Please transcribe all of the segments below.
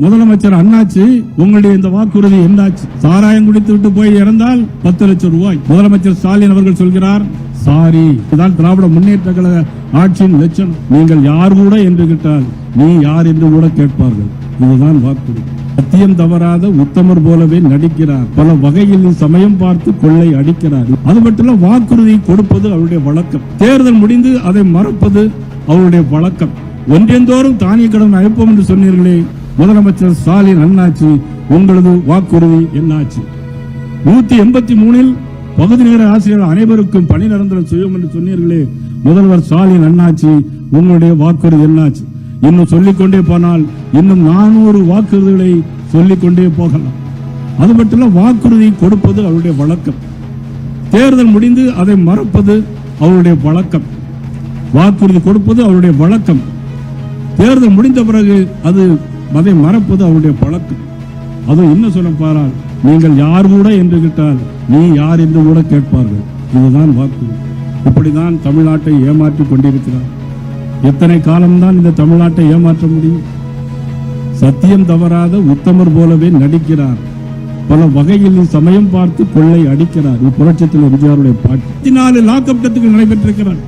முதலமைச்சர் அண்ணாச்சி, உங்களுடைய இந்த வாக்குறுதி என்னாச்சு? சாராயம் குடித்து விட்டு போய் இறந்தால் 10 லட்சம் ரூபாய். முதலமைச்சர் ஸ்டாலின் அவர்கள் சொல்கிறார், சாரி, இதுதான் திராவிட முன்னேற்ற கழக ஆட்சியின் லட்சணம். நீங்கள் யார் கூட என்று கேட்டால் நீ யார் என்று கூட கேட்பார்கள். இதுதான் வாக்குறுதி. சத்தியம் தவறாத உத்தமர் போலவே நடிக்கிறார். பல வகையில் சமயம் பார்த்து கொள்ளை அடிக்கிறார். அது மட்டும் வாக்குறுதி கொடுப்பது அவருடைய வழக்கம். தேர்தல் முடிந்து அதை மறப்பது அவருடைய வழக்கம். ஒன்றெந்தோறும் தானிய கடன் அழைப்போம் என்று சொன்னீர்களே முதலமைச்சர் ஸ்டாலின் அண்ணாச்சி, உங்களது வாக்குறுதி என்னாச்சு? 183 பகுதி நேர ஆசிரியர்கள் அனைவருக்கும் பணி நிரந்தரம் செய்யும் என்று சொன்னீர்களே முதல்வர் ஸ்டாலின் அண்ணாச்சி, உங்களுடைய வாக்குறுதி என்னாச்சு? இன்னும் சொல்லிக்கொண்டே போனால் இன்னும் 400 வாக்குறுதிகளை சொல்லிக்கொண்டே போகலாம். அது மட்டும் வாக்குறுதி கொடுப்பது அவருடைய வழக்கம். தேர்தல் முடிந்து அதை மறப்பது அவருடைய வழக்கம். வாக்குறுதி கொடுப்பது அவருடைய வழக்கம். தேர்தல் முடிந்த பிறகு அதை மறப்பது அவருடைய பழக்கம். அது இன்னும் சொல்ல பாரால், நீங்கள் யார் கூட என்று கேட்டால் நீ யார் என்று கூட கேட்பார்கள். இதுதான் வாக்குறுதி. இப்படிதான் தமிழ்நாட்டை ஏமாற்றிக் கொண்டிருக்கிறார். எத்தனை காலம்தான் இந்த தமிழ்நாட்டை ஏமாற்ற முடியும்? சத்தியம் தவறாத உத்தமர் போலவே நடிக்கிறார். பல வகையில் சமயம் பார்த்து கொள்ளை அடிக்கிறார். புரட்சித்தில் எம்ஜிஆருடைய பாட்டு. 14 லாக்அப் டெத்துகள் நடைபெற்றிருக்கிறார்.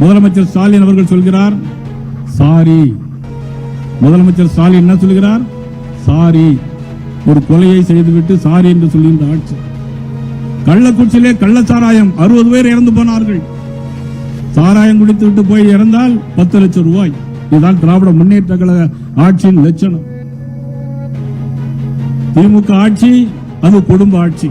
முதலமைச்சர் ஸ்டாலின் அவர்கள் சொல்கிறார், சாரி. முதலமைச்சர் ஸ்டாலின் என்ன சொல்கிறார்? சாரி. ஒரு கொலையை செய்துவிட்டு சாரி என்று சொல்லுகின்ற ஆட்சி. கள்ளக்குறிச்சியிலே கள்ளச்சாராயம் 60 பேர் இறந்து போனார்கள். சாராயம் குடித்து விட்டு போய் இறந்தால் 10 லட்சம் ரூபாய். இதுதான் திராவிட முன்னேற்ற கழக ஆட்சியின் லட்சணம். திமுக ஆட்சி அது குடும்ப ஆட்சி.